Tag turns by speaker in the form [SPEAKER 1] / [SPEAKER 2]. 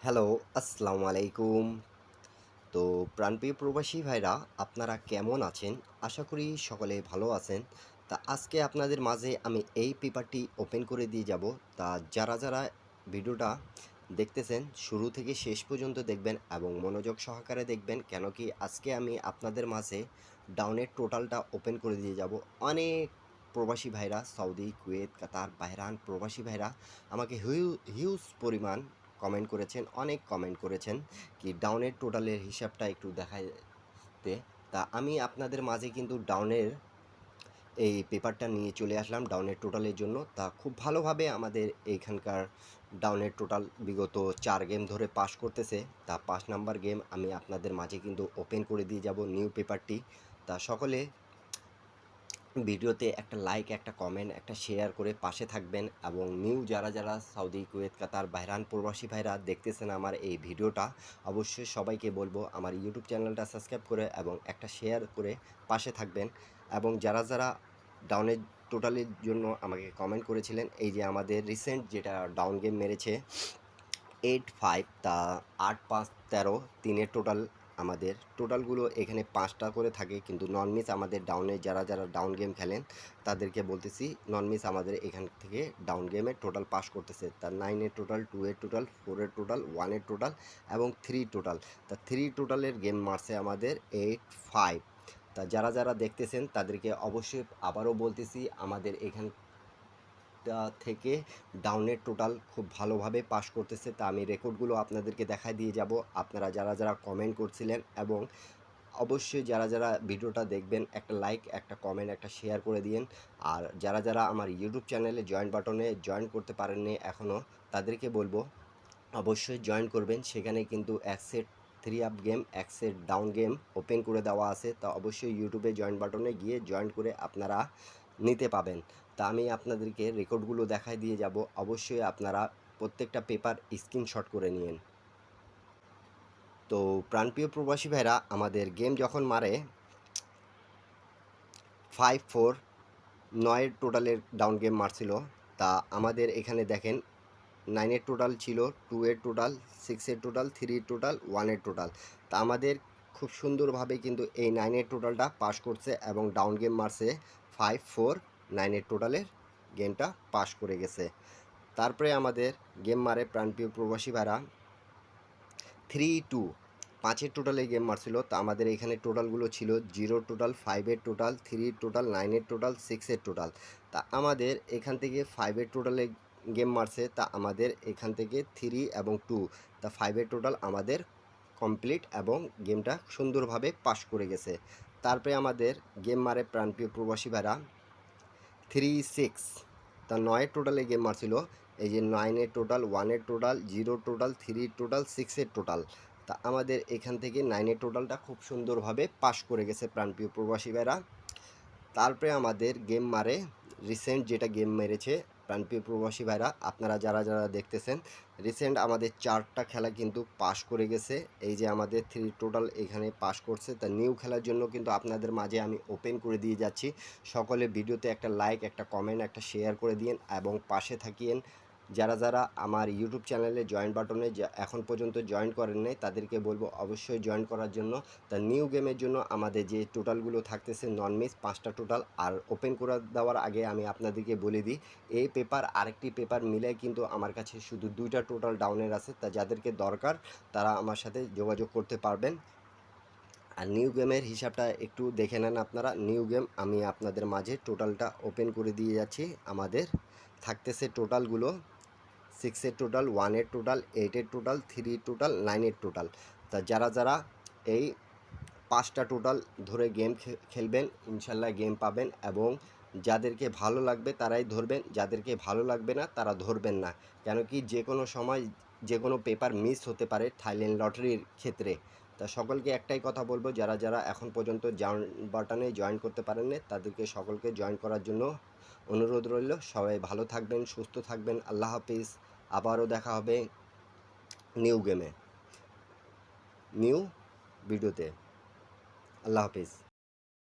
[SPEAKER 1] Hello, আসসালামু আলাইকুম। তো প্রাণপ্রিয় প্রবাসী ভাইরা আপনারা কেমন আছেন? আশা করি সকলে ভালো আছেন। তা আজকে আপনাদের মাঝে আমি এই পেপারটি ওপেন করে দিয়ে যাব। তা যারা ভিডিওটা দেখতেছেন শুরু থেকে শেষ পর্যন্ত দেখবেন এবং মনোযোগ সহকারে দেখবেন, কেন কি আজকে আমি আপনাদের মাঝে ডাউনের টোটালটা ওপেন করে দিয়ে যাব। অনেক প্রবাসী ভাইরা সৌদি, কুয়েত, কাতার, বাহরাইন প্রবাসী ভাইরা আমাকে হিউজ পরিমাণ কমেন্ট করেছেন, অনেক কমেন্ট করেছেন কি ডাউনের টোটালের হিসাবটা একটু দেখাইতে। তা আমি আপনাদের মাঝে কিন্তু ডাউনের এই পেপারটা নিয়ে চলে আসলাম ডাউনের টোটালের জন্য। তা খুব ভালোভাবে আমাদের এইখানকার ডাউনের টোটাল বিগত 4 গেম ধরে পাস করতেছে। তা 5 নাম্বার গেম আমি আপনাদের মাঝে কিন্তু ওপেন করে দিয়ে যাব নিউ পেপারটি। তা সকলে ভিডিওতে একটা লাইক, একটা কমেন্ট, একটা শেয়ার করে পাশে থাকবেন এবং নিউ যারা সৌদি, কুয়েত, কাতার, বাহরাইন প্রবাসী ভাইরা দেখতেছেন আমার এই ভিডিওটা, অবশ্যই সবাইকে বলবো আমার ইউটিউব চ্যানেলটা সাবস্ক্রাইব করে এবং একটা শেয়ার করে পাশে থাকবেন। এবং যারা ডাউনের টোটালের জন্য আমাকে কমেন্ট করেছিলেন, এই যে আমাদের রিসেন্ট যেটা ডাউন গেম মেরেছে 8-5, তা 8-5-13 তিনের টোটাল। আমাদের টোটালগুলো এখানে 5টা করে থাকে, কিন্তু নন মিস আমাদের ডাউনে যারা ডাউন গেম খেলেন তাদেরকে বলতেছি নন মিস আমাদের এখান থেকে ডাউন গেমের টোটাল পাস করতেছে। তার 9-এর টোটাল, 2-এর টোটাল, 4-এর টোটাল, 1-এর টোটাল এবং 3 টোটাল। তা 3 টোটালের গেম মারছে আমাদের 8-5। তা যারা দেখতেছেন তাদেরকে অবশ্যই আবারও বলতেছি আমাদের এখান থেকে ডাউনের টোটাল খুব ভালোভাবে পাস করতেছে। তা আমি রেকর্ডগুলো আপনাদেরকে দেখায় দিয়ে যাব। আপনারা যারা কমেন্ট করছিলেন এবং অবশ্যই যারা ভিডিওটা দেখবেন একটা লাইক, একটা কমেন্ট, একটা শেয়ার করে দিয়েন। আর যারা আমার ইউটিউব চ্যানেলে জয়েন বাটনে জয়েন করতে পারেননি এখনও, তাদেরকে বলবো অবশ্যই জয়েন করবেন। সেখানে কিন্তু এক সেট 3 আপ গেম, এক সেট ডাউন গেম ওপেন করে দেওয়া আছে। তা অবশ্যই ইউটিউবে জয়েন বাটনে গিয়ে জয়েন করে আপনারা নিতে পাবেন। তা আমি আপনাদেরকে রেকর্ডগুলো দেখায় দিয়ে যাব। অবশ্যই আপনারা প্রত্যেকটা পেপার স্ক্রিনশট করে নিন। তো প্রাণপ্রিয় প্রবাসী ভাইরা আমাদের গেম যখন মারে 5-4, 9 টোটালের ডাউন গেম মারছিল। তা আমাদের এখানে দেখেন 9-এর টোটাল ছিল, 2-এর টোটাল, 6-এর টোটাল, 3-এর টোটাল, 1-এর টোটাল। তা আমাদের খুব সুন্দরভাবে কিন্তু এই 9-এর টোটালটা পাস করছে এবং ডাউন গেম মারছে 5-4, 9-এর টোটালের গেমটা পাস করে গেছে। তারপরে আমাদের গেম মারে প্রাণপ্রিয় প্রবাসী ভাড়া 3-2, 5-এর টোটালে গেম মারছিল। তা আমাদের এখানে টোটালগুলো ছিল 0 টোটাল, 5-এর টোটাল, 3 টোটাল, 9-এর টোটাল, 6-এর টোটাল। তা আমাদের এখান থেকে 5-এর টোটালে গেম মারছে। তা আমাদের এখান থেকে 3 এবং 2, তা 5-এর টোটাল আমাদের কমপ্লিট এবং গেমটা সুন্দরভাবে পাস করে গেছে। তারপরে আমাদের গেম মারে প্রাণপ্রিয় প্রবাসী ভাড়া 3-6, তা 9-এর টোটালে গেম মারছিল। এই যে 9-এর টোটাল, 1-এর টোটাল, 0 টোটাল, 3 টোটাল, 6-এর টোটাল। তা আমাদের এখান থেকে 9-এর টোটালটা খুব সুন্দরভাবে পাস করে গেছে প্রাণপ্রিয় প্রবাসী ভাইরা। তারপরে আমাদের গেম মারে রিসেন্ট যেটা গেম মেরেছে প্রাণপ্রিয় প্রবাসী ভাইরা, আপনারা যারা দেখতেছেন রিসেন্ট আমাদের 4টা খেলা কিন্তু পাস করে গেছে। এই যে আমাদের 3 টোটাল এখানে পাস করছে। তা নিউ খেলার জন্য কিন্তু আপনাদের মাঝে আমি ওপেন করে দিয়ে যাচ্ছি। সকলে ভিডিওতে একটা লাইক, একটা কমেন্ট, একটা শেয়ার করে দিন এবং পাশে থাকিয়েন। যারা আমার ইউটিউব চ্যানেলে জয়েন বাটনে এখন পর্যন্ত জয়েন করেন নাই তাদেরকে বলবো অবশ্যই জয়েন করার জন্য। তা নিউ গেমের জন্য আমাদের যে টোটালগুলো থাকতেছে নন মিস 5টা টোটাল। আর ওপেন করে দেওয়ার আগে আমি আপনাদেরকে বলে দিই এই পেপার আরেকটি পেপার মিলে কিন্তু আমার কাছে শুধু 2টা টোটাল ডাউনের আছে। তা যাদেরকে দরকার তারা আমার সাথে যোগাযোগ করতে পারবেন। আর নিউ গেমের হিসাবটা একটু দেখে নেন আপনারা। নিউ গেম আমি আপনাদের মাঝে টোটালটা ওপেন করে দিয়ে যাচ্ছি। আমাদের থাকতেছে টোটালগুলো 6-এর টোটাল, 1-এর টোটাল, 8-এর টোটাল, 3 টোটাল, 9-এর টোটাল। তা যারা এই 5টা টোটাল ধরে গেম খেলবেন ইনশাল্লাহ গেম পাবেন। এবং যাদেরকে ভালো লাগবে তারাই ধরবেন, যাদেরকে ভালো লাগবে না তারা ধরবেন না। কেন কি যে কোনো সময় যে কোনো পেপার মিস হতে পারে থাইল্যান্ড লটারির ক্ষেত্রে। তা সকলকে একটাই কথা বলবো, যারা এখন পর্যন্ত জয়েন বাটনে জয়েন করতে পারেননি তাদেরকে সকলকে জয়েন করার জন্য অনুরোধ রইল। সবাই ভালো থাকবেন, সুস্থ থাকবেন। আল্লাহ হাফিজ। আবারও দেখা হবে নিউ গেমে, নিউ ভিডিওতে। আল্লাহ হাফিজ।